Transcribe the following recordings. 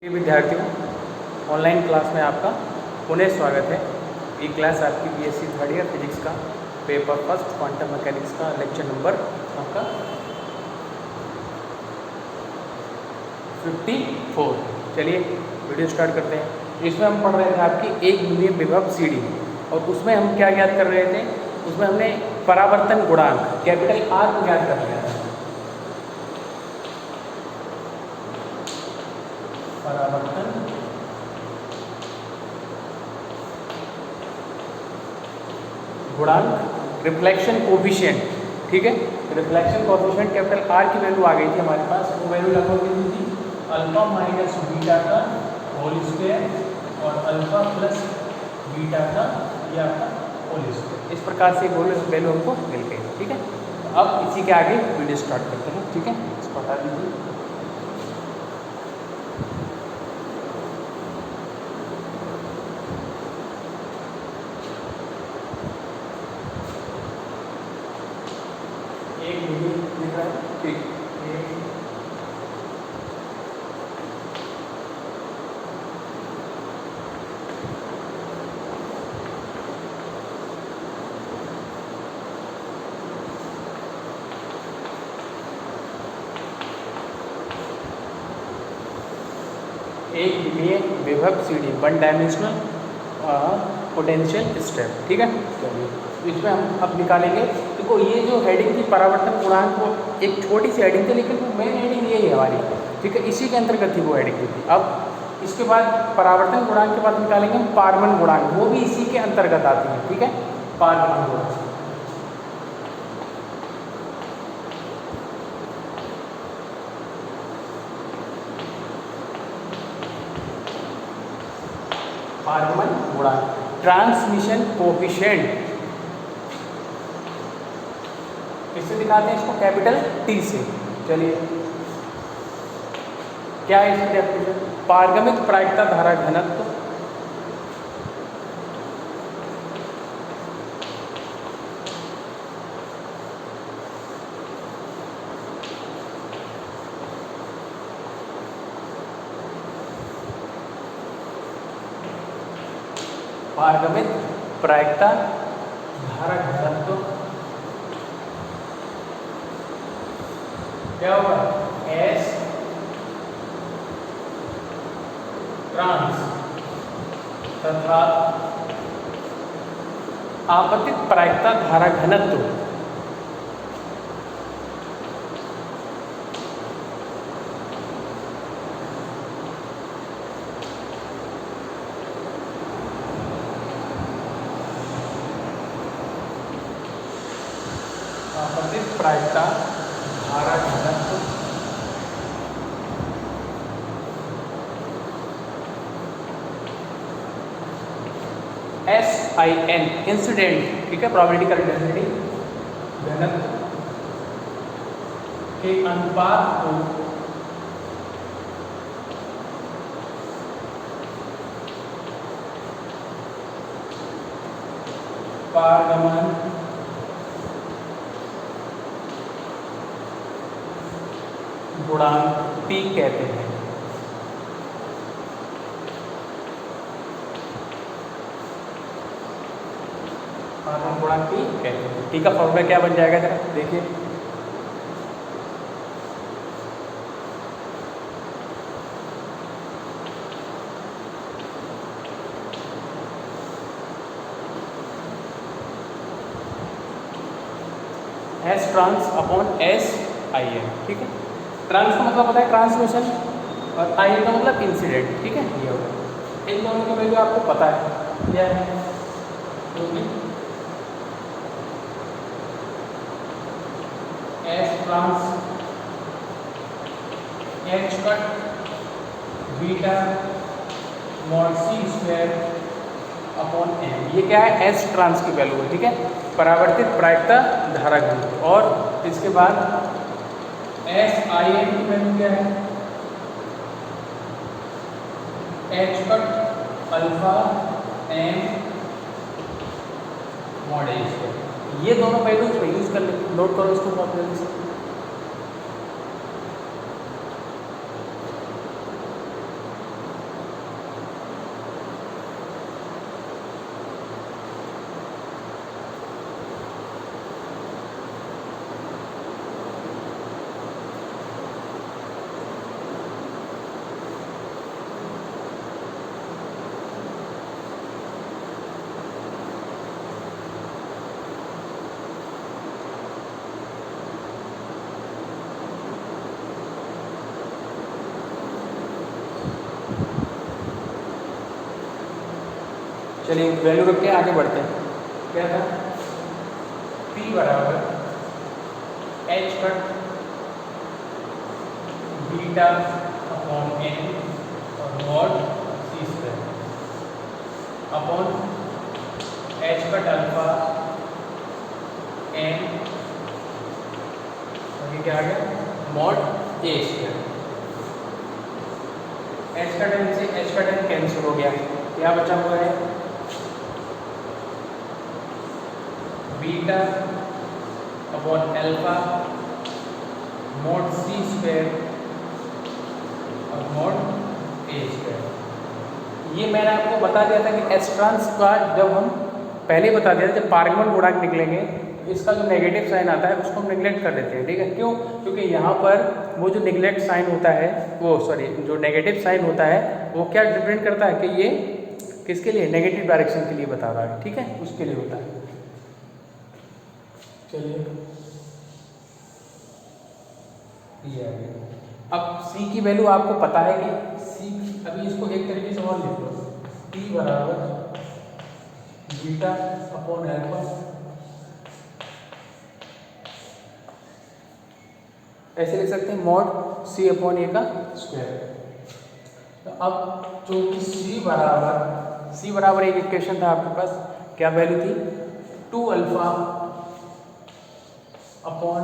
विद्यार्थियों, online class में आपका पुनः स्वागत है। ये क्लास आपकी बीएससी थर्ड ईयर फिजिक्स का पेपर फर्स्ट क्वांटम मैकेनिक्स का लेक्चर नंबर आपका 54। चलिए वीडियो स्टार्ट करते हैं। इसमें हम पढ़ रहे थे आपकी एक ध्रुवीय विभव सीडी, और उसमें हम क्या ज्ञात कर रहे थे? उसमें हमने परावर्तन गुणांक कैपिटल आर को ज्ञात कर लिया था। परावर्तन गुणांक रिफ्लेक्शन कोफिशिएंट, ठीक है। रिफ्लेक्शन कोफिशिएंट कैपिटल आर की वैल्यू आ गई थी हमारे पास। वो वैल्यू लगभग कितनी थी? अल्फा माइनस बीटा का होल स्क्वायर और अल्फा प्लस बीटा का या होल स्क्वायर। इस प्रकार से वैल्यू हमको मिल गई, ठीक है। अब इसी के आगे वीडियो स्टार्ट करते हैं, ठीक है। इसको हटा दीजिए। एक ध्रुवीय विभव CD, one dimensional potential step, ठीक है। इसमें हम अब निकालेंगे। देखो ये जो हेडिंग थी परावर्तन गुणांक, वो एक छोटी सी हेडिंग थी, लेकिन वो मेन हेडिंग यही है हमारी, ठीक है। इसी के अंतर्गत थी वो हेडिंग थी। अब इसके बाद परावर्तन गुणांक के बाद निकालेंगे हम पारगमन गुणांक, वो भी इसी के अंतर्गत आती है, ठीक है। पारगमन गुणांक, पारगमन गुणांक, ट्रांसमिशन कोफिशिएंट, किससे दिखाते हैं इसको? कैपिटल टी से। चलिए क्या है इसकी डेफिनेशन? पारगमित प्रायिकता धारा घनत्व पारगमित प्रायिकता धारा घनत्व क्या होगा? एस ट्रांस तथा आपतित प्रायिकता धारा घनत्व प्रायिकता धारा घनत्व SIN इंसिडेंट, ठीक है, प्रोबेबिलिटी करंट डेंसिटी घनत्व के अनुपात को पारगमन गुणांक P कहते हैं। पारगमन गुणांक P कहते हैं। P का फॉर्मूला क्या बन जाएगा जरा देखिए। S ट्रांस अपॉन SIN, ठीक है। ट्रांस का मतलब होता है ट्रांसमिशन और IN का मतलब इंसिडेंट, ठीक है। ये होगा। इन दोनों की वैल्यू आपको पता है क्या है? S trans H cut beta mod C square upon M। ये क्या है? S ट्रांस की वैल्यू है, ठीक है। परावर्तित प्रायिकता धारा घनत्व। और इसके बाद SIN की वैल्यू क्या है? H cut alpha M mod A square. ये दोनों वैल्यूज पे यूज कर लेते, नोट करो इसको बहुत जल्दी से। चलिए वैल्यू रख के आगे बढ़ते हैं। क्या था? P बराबर H cut beta upon N और mod C square upon H cut alpha N और ये क्या आ गया? Mod A square. एच का टेन से एच का टेन कैंसिल हो गया, क्या बचा हुआ है? Beta upon alpha mod C square और मॉड ए स्क्वायर। ये मैंने आपको बता दिया था कि एस ट्रांस का जब हम पहले बता दिया था, जब पारगमन गुणांक निकलेंगे इसका जो नेगेटिव साइन आता है उसको हम नेगलेक्ट कर देते हैं, ठीक है? क्यों? क्योंकि यहाँ पर वो जो नेगलेक्ट साइन होता है, वो सॉरी जो नेगेटिव साइन होता है वो क्या डिपेंड करता है कि ये किसके लिए? नेगेटिव डायरेक्शन के लिए बता रहा है, ठीक है? उसके लिए होता है। चलिए ये आ गया। अब C की वैल्यू आपको पता है कि C, अभी इसको एक तरीके से और लिख लो, P बराबर बीटा अपॉन अल्फा, ऐसे लिख सकते हैं मॉड C अपॉन ए का स्क्वायर। तो अब चूंकि C बराबर एक इक्वेशन था आपके पास, क्या वैल्यू थी? 2 alpha upon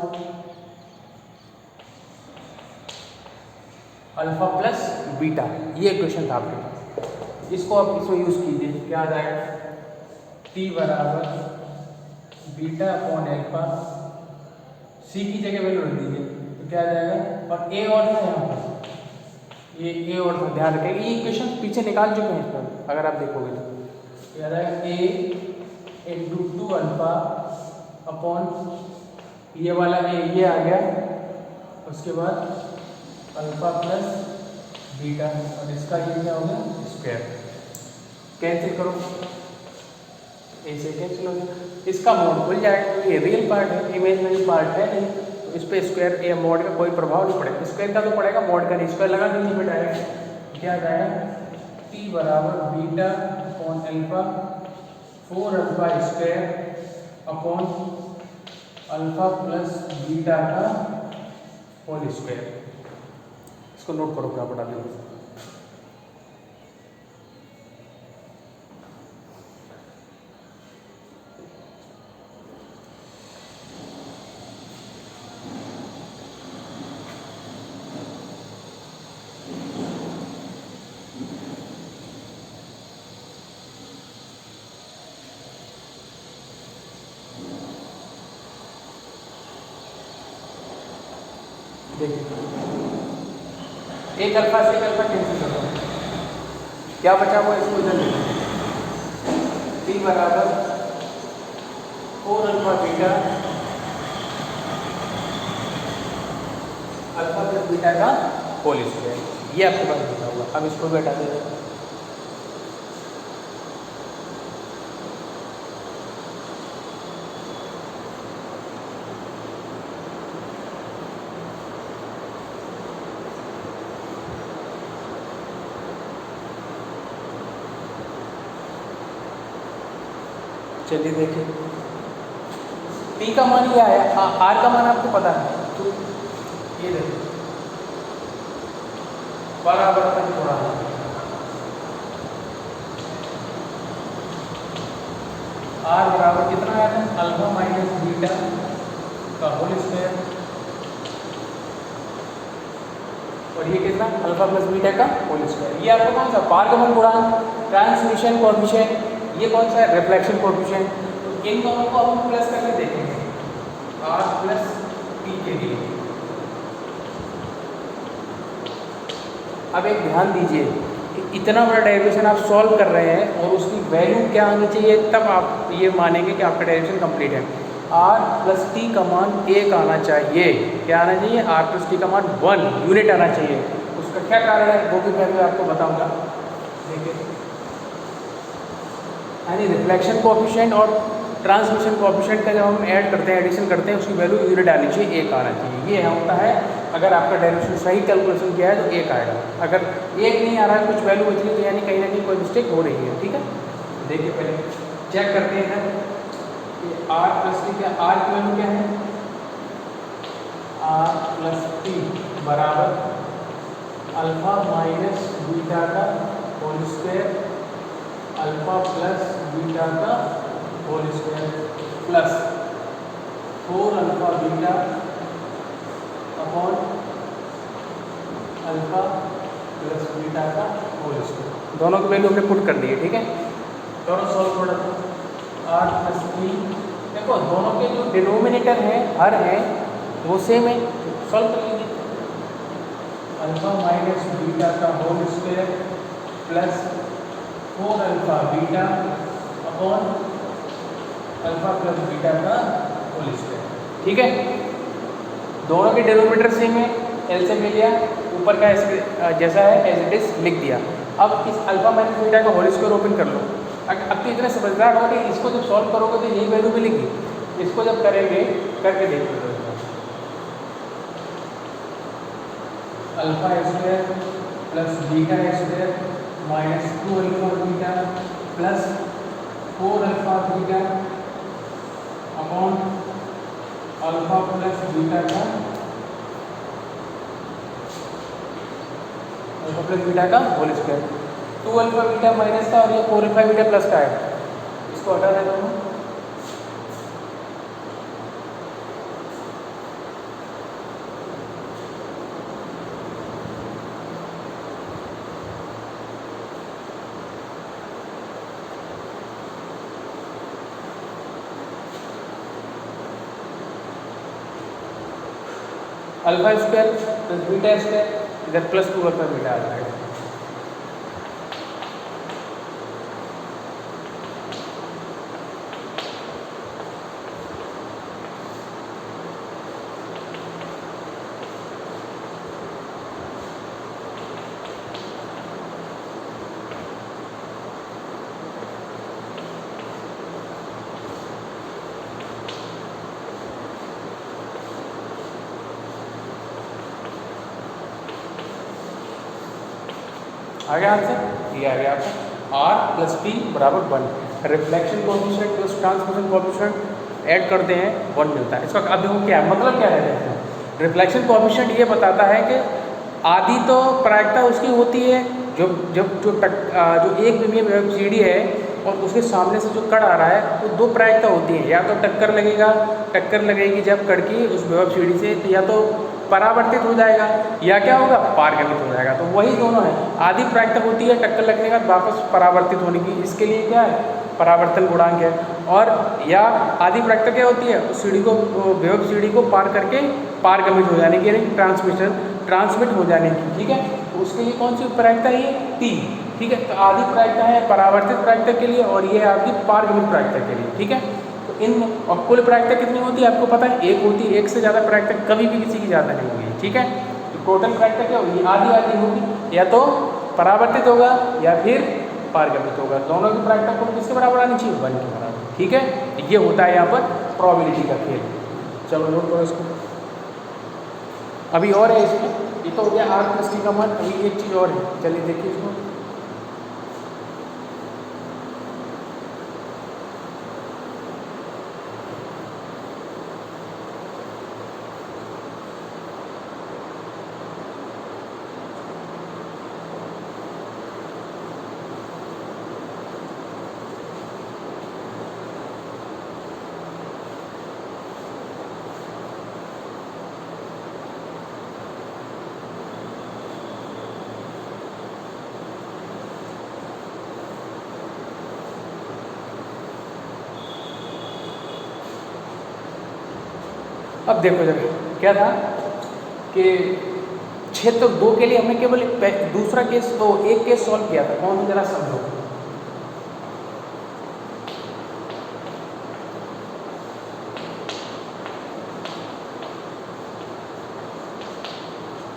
alpha plus beta, ये इक्वेशन था आपके पास। इसको आप इसमें यूज कीजिए, क्या आ जाएगा? T बराबर बीटा अपॉन अल्फा, C की जगह वैल्यू रख दीजिए तो क्या आ जाएगा? और A और था यहाँ पर, ये A और था, ध्यान रखें ये इक्वेशन पीछे निकाल चुके हैं इसमें, अगर आप देखोगे तो क्या आ जाएगा? A इंटू 2 अल्फा अपॉन ये वाला A ये आ गया, उसके बाद अल्फा प्लस बीटा और इसका ये क्या हो गया? स्क्वायर। कैंसिल करो, ए से कैंसिल हो गया, इसका मोड खुल जाएगा, ये रियल पार्ट है, इमेजिनरी पार्ट है नहीं, तो इस पे स्क्वायर या मोड का कोई प्रभाव नहीं पड़ेगा। स्क्वायर का तो पड़ेगा, मोड का नहीं। स्क्वायर लगा दीजिए पे डायरेक्ट, क्या आ जाएगा? T बराबर beta upon alpha 4 alpha square upon alpha plus beta का होल स्क्वायर। इसको नोट करो क्या पड़ा दिया। देखिए एक अल्फा से एक अल्फा कैंसिल कर दो, क्या बचा हुआ? इसको इधर ले लो, T बराबर 4 alpha beta alpha plus beta का होल स्क्वायर, ये आपके पास लिखा हुआ। अब इसको भी हटा देंगे, चलिए देखिए P का मान ये आया, R का मान आपको पता है, तो ये देखिए परावर्तन गुणांक R बराबर कितना आया था? अल्फा माइनस बीटा का होल स्क्वायर, और ये कितना? अल्फा प्लस बीटा का होल स्क्वायर। ये आपको कौन सा? पारगमन गुणांक, ट्रांसमिशन कोएफिशिएंट, ये कौन सा है? Reflection coefficient. तो इन दोनों को हम प्लस करके देखेंगे R प्लस P के लिए। अब एक ध्यान दीजिए कि इतना बड़ा डेरिवेशन आप सॉल्व कर रहे हैं और उसकी वैल्यू क्या आनी चाहिए, तब आप ये मानेंगे कि आपका डेरिवेशन कंप्लीट है। R प्लस T का मान 1 आना चाहिए। क्या आना चाहिए? R प्लस T का मान 1 यूनिट आना चाहिए। उसका क्या कारण है वो भी मैं आपको बताऊंगा। देखिए यानी रिफ्लेक्शन कोएफिशिएंट और ट्रांसमिशन कोएफिशिएंट का जब हम ऐड करते हैं, एडिशन करते हैं, उसकी वैल्यू यूनिट आनी चाहिए, 1 आना चाहिए। ये होता है अगर आपका डेरिवेशन सही कैलकुलेशन किया है तो 1 आएगा। अगर 1 नहीं आ रहा है, कुछ वैल्यू बच रही है, तो यानी कहीं ना कहीं कोई मिस्टेक हो रही है। ठीक है, देखिए पहले चेक करते हैं कि आर प्लस टी क्या, आर की वैल्यू क्या है, आर प्लस टी बराबर अल्फा माइनस बीटा का whole square, alpha plus beta का whole square plus 4 alpha beta upon alpha plus beta का होल स्क्वायर। दोनों की वैल्यू हमने पुट कर दी है, ठीक है। दोनों सॉल्व थोड़ा सा आर प्लस टी, देखो दोनों के जो डिनोमिनेटर है हर है वो सेम है, सॉल्व कर लीजिए। अल्फा माइनस बीटा का whole square plus 4 alpha beta upon alpha plus beta का होल स्क्वायर, ठीक है। दोनों के डिनोमिनेटर सेम है, एलसीएम ले लिया, ऊपर का जैसा है एज इट इज लिख दिया। अब इस अल्फा माइनस बीटा का होल स्क्वायर ओपन कर लो। अब तो इतना समझदार हो कि इसको जब सॉल्व करोगे तो यही वैल्यू मिलेगी, इसको जब करेंगे करके देख लो। Alpha square plus beta square minus 2 alpha beta plus 4 alpha beta upon alpha plus beta का अल्फा प्लस बीटा का whole square. 2 alpha beta minus का और ये 4 अल्फा बीटा प्लस का है, इसको हटा देता हूँ। Alpha square plus beta square इधर प्लस 2 अल्फा बीटा आ जाएगा। आ गया आंसर, ये आ गया आपका आर प्लस टी बराबर 1। Reflection coefficient plus transmission coefficient add करते हैं 1 मिलता है। इसका अब देखो क्या है, मतलब क्या है। रिफ्लेक्शन कोएफिशिएंट ये बताता है कि आधी तो प्रायिकता उसकी होती है जो एक विमीय सीढ़ी है और उसके सामने से जो कण आ रहा है वो दो प्रायिकता होती है, या तो टक्कर लगेगी जब कण की उस विभव सीढ़ी से, तो या तो परावर्तित हो जाएगा या क्या होगा, पारगमित हो जाएगा। तो वही दोनों है, आधी प्रायिकता होती है टक्कर लगने का वापस परावर्तित होने की, इसके लिए क्या है, परावर्तन गुणांक है। और या आधी प्रायिकता क्या होती है, उस सीढ़ी को, विभव सीढ़ी को पार करके पारगमित हो जाने की, यानी ट्रांसमिट हो जाने की, ठीक है। तो उसके लिए कौन सी प्रायिकता है, टी, ठीक है। तो आधी प्रायिकता है परावर्तित प्रायिकता के लिए और ये है आपकी पारगमित प्रायिकता के लिए, ठीक है। तो इन और कुल प्रायिकता कितनी होती है आपको पता है, एक होती है, एक से ज़्यादा प्रायिकता कभी भी किसी की ज़्यादा नहीं होगी, ठीक है। तो टोटल प्रायिकता क्या होगी, आधी आधी होगी, या तो परावर्तित होगा या फिर पारगमित होगा। दोनों की प्रायिकता कुल किसके बराबर आनी चाहिए, 1 के बराबर, ठीक है। ये होता है यहाँ पर प्रोबेबिलिटी का खेल। चलो नोट करो इसको। अभी और है इसमें, ये तो हो गया आर प्लस टी का मान, अभी एक चीज़ और है, चलिए देखिए इसको। अब देखो जरा क्या था कि क्षेत्र 2 के लिए हमने केवल दूसरा केस, तो एक केस सॉल्व किया था, कौन सा जरा समझो।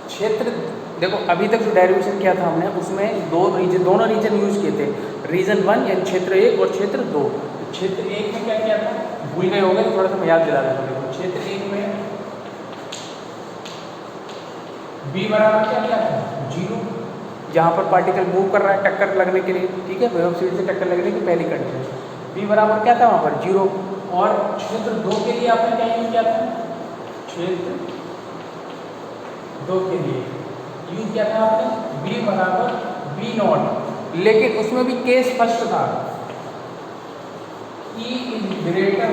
क्षेत्र देखो अभी तक जो डेरिवेशन किया था हमने उसमें दोनों रीजन यूज किए थे, रीजन 1 यानी क्षेत्र 1 और क्षेत्र 2। क्षेत्र 1 में क्या किया था, भूल गए होंगे, थोड़ा सा मैं याद दिला देता हूँ। क्षेत्र 1 में b बराबर क्या किया था, 0, जहाँ पर पार्टिकल मूव कर रहा है टक्कर लगने के लिए, ठीक है, विभव स्पीड से टक्कर लगने की पहली कंडीशन। v बराबर क्या था वहाँ पर 0। और क्षेत्र 2 के लिए आपने क्या यूज किया था, क्षेत्र 2 के लिए यूज किया था आपने v बराबर v नॉट, लेकिन उसमें भी केस फर्स्ट था, E is greater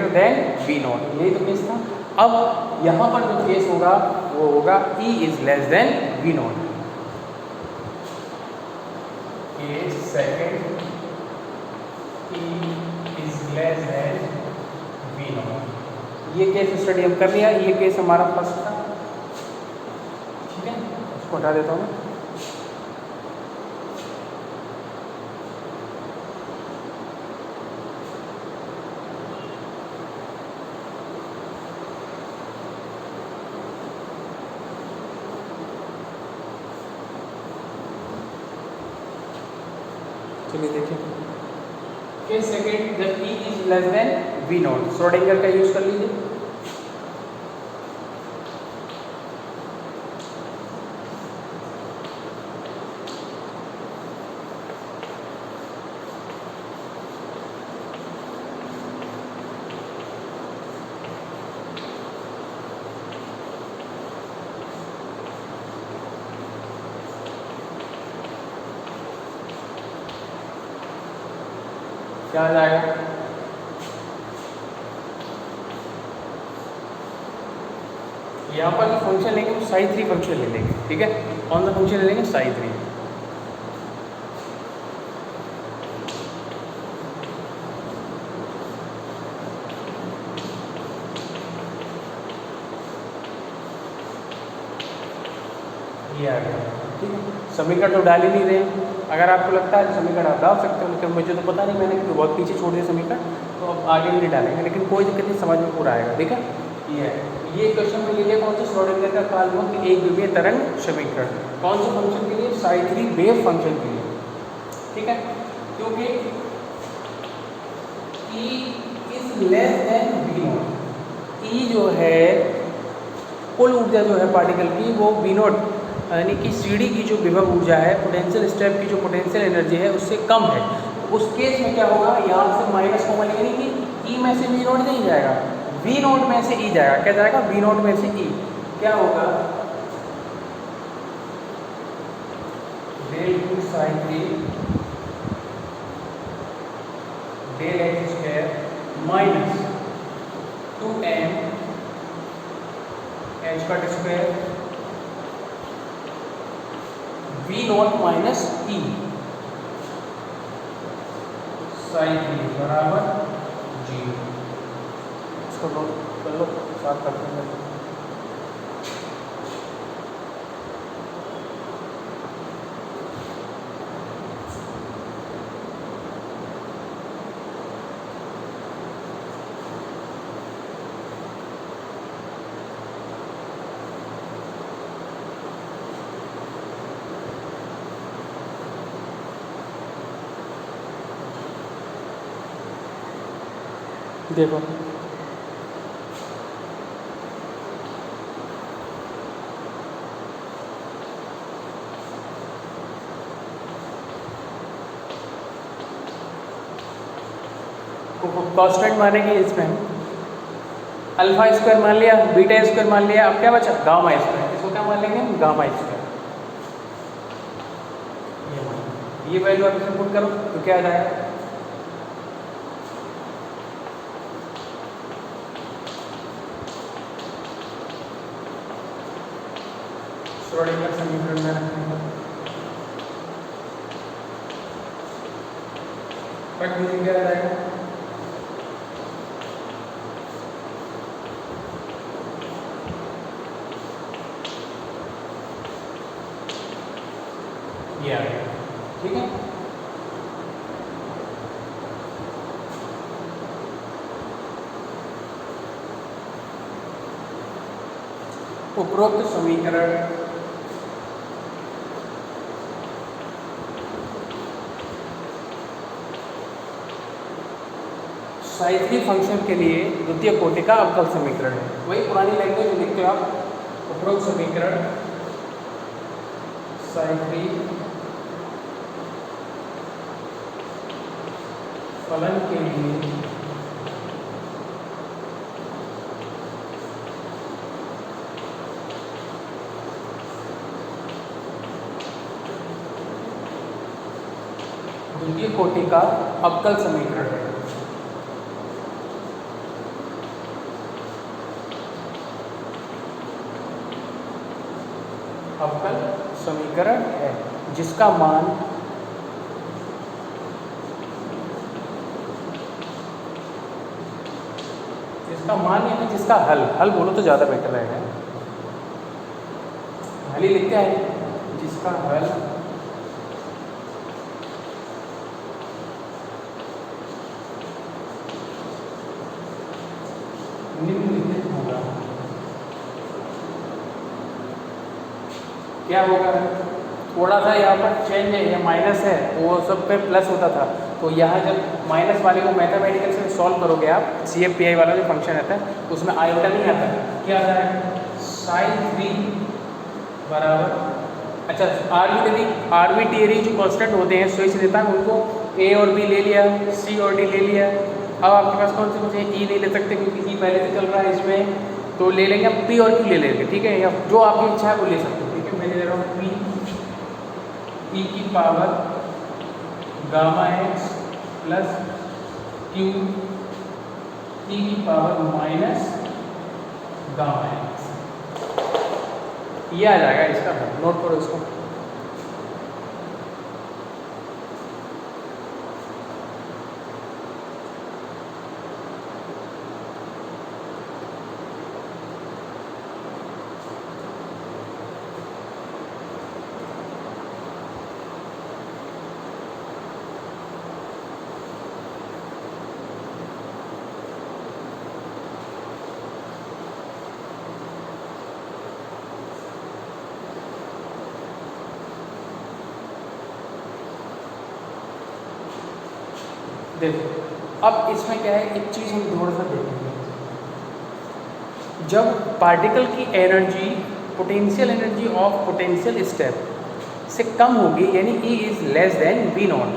than v not, यही तो केस था। अब यहाँ पर जो केस होगा वो होगा E is less than v not. Case second E is less than v not, ये केस स्टडी हम कर लिया, ये केस हमारा फर्स्ट था, ठीक है, इसको हटा देता हूँ। चलिए देखिए, केस सेकंड जब E is less than v not, Schrodinger का यूज कर लीजिए। क्या आ जाएगा, यहाँ पर जो फंक्शन लेंगे वो साई 3 फंक्शन ले लेंगे, ठीक है, कौन सा फंक्शन ले लेंगे, साई 3। ये आ गया, ठीक है। समीकरण तो डाल ही नहीं रहे, अगर आपको लगता है समीकरण आप डाल सकते हो, लेकिन मुझे तो पता नहीं, मैंने बहुत पीछे छोड़ दिया समीकरण, तो अब आगे नहीं डालेंगे, लेकिन कोई दिक्कत नहीं, समझ में पूरा आएगा, ठीक है। ये क्वेश्चन में लीजिए कौन सा, श्रोडिंगर का काल्पनिक एक ध्रुवीय तरंग समीकरण, कौन से फंक्शन के लिए, साई 3 वेव फंक्शन के लिए, ठीक है, क्योंकि E is less than v not, E जो है कुल ऊर्जा जो है पार्टिकल की वो v नॉट यानी कि सीढ़ी की जो विभव ऊर्जा है, पोटेंशियल स्टेप की जो पोटेंशियल एनर्जी है उससे कम है। तो उस केस में क्या होगा, यहाँ से माइनस कॉमन यानी कि E में से v नॉट नहीं जाएगा, v नॉट में से E जाएगा, क्या जाएगा, v नॉट में से E, क्या होगा, del 2 sine 3 del x square minus 2m h का square v not minus E sine 3 बराबर 0। इसको नोट कर लो, साफ करते हैं। देखो कांस्टेंट मानेंगे इसमें, अल्फा स्क्वायर मान लिया, बीटा स्क्वायर मान लिया, अब क्या बचा, गामा स्क्वायर, इसको क्या मान लेंगे, गामा स्क्वायर। ये वैल्यू आप इसमें पुट करो तो क्या आ जाएगा, श्रोडिंगर समीकरण में रखने पर रख दीजिए, क्या आ जाएगा, ये आ गया, ठीक है। उपरोक्त समीकरण साई 3 फंक्शन के लिए द्वितीय कोटि का अवकल समीकरण है, वही पुरानी लैंग्वेज में लिखते हो आप, उपरोक्त समीकरण साइक्लिक फलन के लिए द्वितीय कोटि का अवकल समीकरण है। अवकल समीकरण है जिसका मान यानी जिसका हल बोलो तो ज़्यादा बेटर रहेगा। हल ही लिखते हैं, जिसका हल निम्नलिखित होगा। क्या होगा? थोड़ा सा यहाँ पर चेंज है, ये माइनस है, वो सब पे प्लस होता था, तो यहाँ जब माइनस वाले को मैथमेटिकल से सॉल्व करोगे आप, CFPI वाला जो फंक्शन रहता है उसमें आयोटा नहीं आता। क्या आता है? sin3 बराबर, अच्छा आर्बिट्रेरी जो कांस्टेंट होते हैं स्विच देता है उनको A और B ले लिया, C और D ले लिया। अब आपके पास कौन से मुझे E नहीं ले सकते क्योंकि E पहले से चल रहा है इसमें, तो ले लेंगे हम P और Q ले लेंगे, ठीक है, या जो आपकी इच्छा है वो ले सकते हो, ठीक है। मैं ले रहा हूँ P e की power gamma x plus Q e की पावर माइनस गामा x, ये आ जाएगा इसका हल। नोट करो इसको। देखो अब इसमें क्या है, एक चीज़ हम थोड़ा सा देखेंगे। जब पार्टिकल की energy potential energy of potential step से कम होगी, यानी E is less than V not,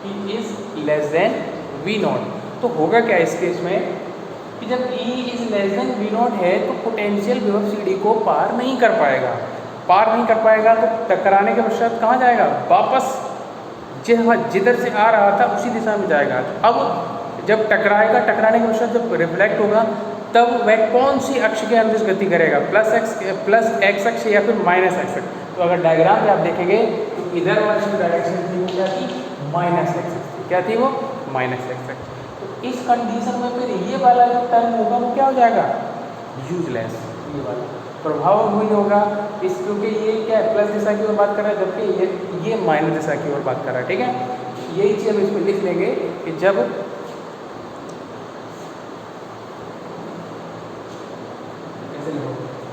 E is less than V not, तो होगा क्या इस केस में कि जब E is less than V not है तो पोटेंशियल विभव CD को पार नहीं कर पाएगा। तो टकराने के पश्चात कहाँ जाएगा? वापस जिधर से आ रहा था उसी दिशा में जाएगा। अब जब टकराएगा, टकराने के पश्चात जब रिफ्लेक्ट होगा तब वह कौन सी अक्ष के अनुदिश गति करेगा? प्लस x अक्ष या फिर माइनस x अक्ष। तो अगर डायग्राम में आप देखेंगे तो इधर वाली जो डायरेक्शन थी वो क्या थी? माइनस x अक्ष थी। क्या थी वो? माइनस x अक्ष। तो इस कंडीशन में फिर ये वाला जो टर्म होगा वो क्या हो जाएगा? यूजलेस। ये वाला प्रभाव नहीं होगा इस, क्योंकि ये क्या है? प्लस दिशा की ओर बात कर रहा है, जबकि ये माइनस दिशा की ओर बात कर रहा है, ठीक है। यही चीज़ हम इसमें लिख लेंगे कि जब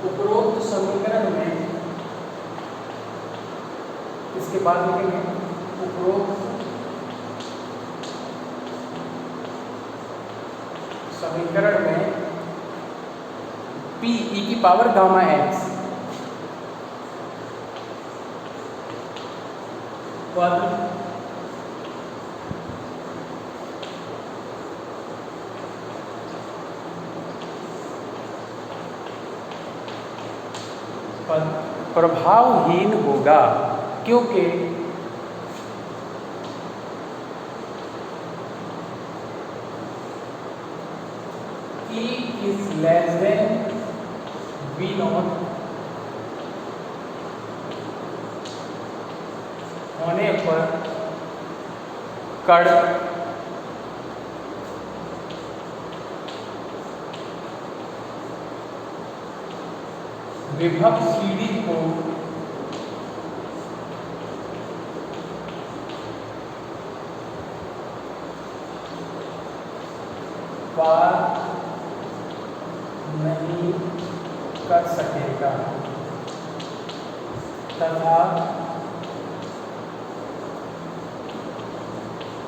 उपरोक्त समीकरण में, इसके बाद लिखेंगे उपरोक्त समीकरण में P e की पावर गामा x पद प्रभावहीन होगा, क्योंकि E is less than V not होने पर कण विभव CD को पार नहीं कर सकेगा तथा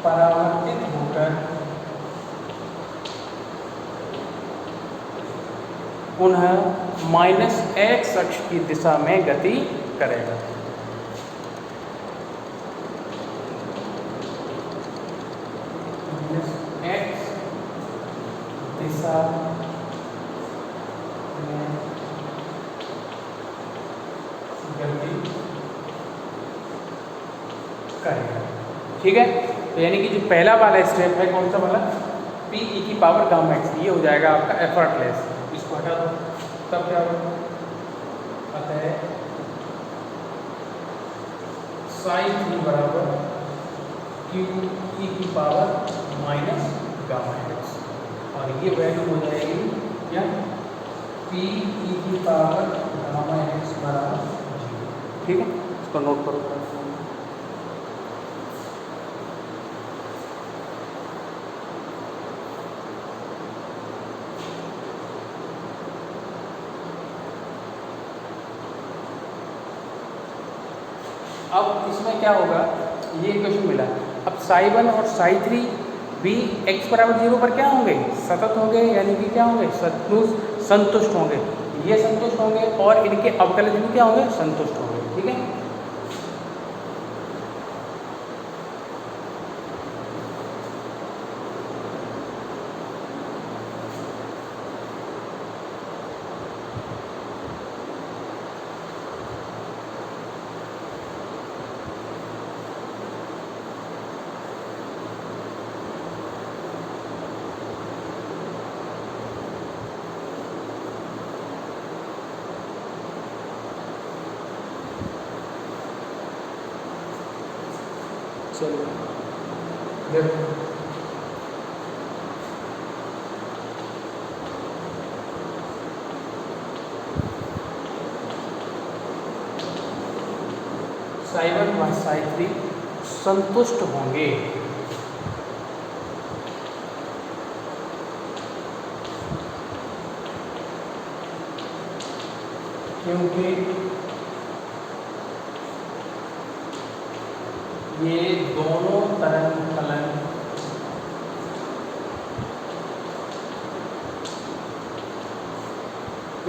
परावर्तित होकर पुनः माइनस एक्स अक्ष की दिशा में गति करेगा। एक्स दिशा में गति करेगा। ठीक है, तो यानी कि जो पहला वाला स्टेप है कौन सा वाला, पी ई की पावर गामा एक्स, ये हो जाएगा आपका एफर्टलेस। इसको हटा दो, तब क्या होगा, अतः साइन थी बराबर क्यू ई की पावर माइनस गामा एक्स, और ये वैल्यू हो जाएगी क्या, पी ई की पावर गामा एक्स बराबर 0। ठीक है, इसको नोट करो। अब इसमें क्या होगा, ये क्वेश्चन मिला, अब साई 1 और साई 3 भी x बराबर 0 पर क्या होंगे, सतत होंगे, यानी कि क्या होंगे, संतुष्ट होंगे, ये संतुष्ट होंगे और इनके अवकलज भी क्या होंगे, संतुष्ट होंगे। ठीक है, चलिए देखो, साई 1 व साई 3 संतुष्ट होंगे, क्योंकि ये दोनों तरंग फलन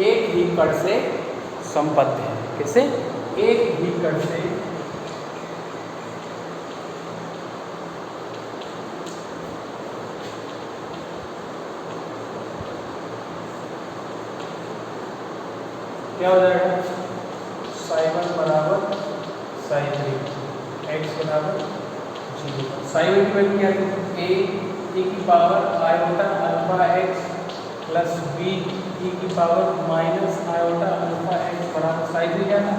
एक ही कण से संबद्ध है। किससे, एक ही कण से क्या हो जाएगा, साई 1 बराबर साई 3 एक्स बराबर 0। साई 1 की वैल्यू क्या है, ए ई की power iota alpha X plus B e की power minus iota alpha X बराबर साई 3 क्या था,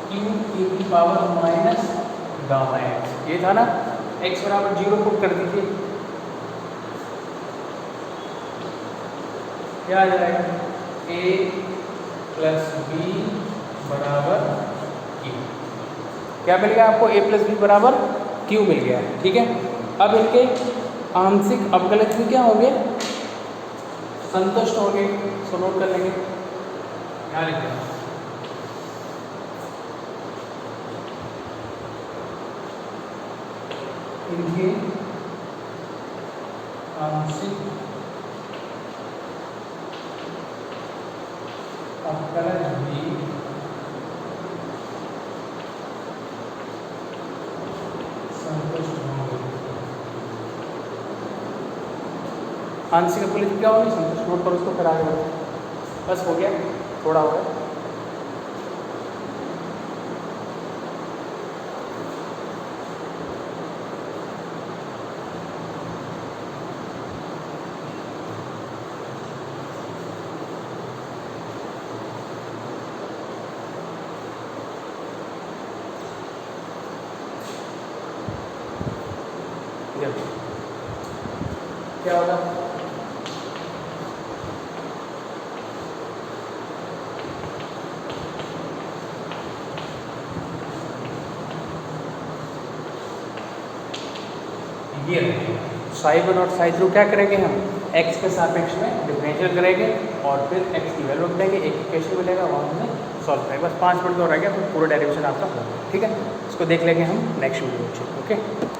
क्यू ई की पावर माइनस गामा एक्स। ये था ना, एक्स बराबर 0 पुट कर दीजिए, क्या आ जाएगा, ए प्लस बी बराबर क्यू। क्या मिल गया आपको, a प्लस बी बराबर क्यू मिल गया है। ठीक है, अब इनके आंशिक अवकलज भी क्या होंगे, संतुष्ट होंगे। इसको नोट कर लेंगे, यहाँ लिखते हैं, इनके आंशिक अवकलज भी संतुष्ट होंगे। आंशिक अवकलज क्या होगी, संतुष्ट। नोट पर उसको फिर आगे बढ़ो, बस हो गया, थोड़ा हो गया। क्या होगा, ये साई 1 और साई 2 क्या करेंगे हम, x के सापेक्ष में डिफरेंशियल करेंगे और फिर x की वैल्यू रख देंगे, एक इक्वेशन मिलेगा, वहाँ हमने सॉल्व करेंगे। बस 5 मिनट तो रह गया, फिर पूरा डेरिवेशन आपका होगा। ठीक है, इसको देख लेंगे हम नेक्स्ट वीडियो में। ओके।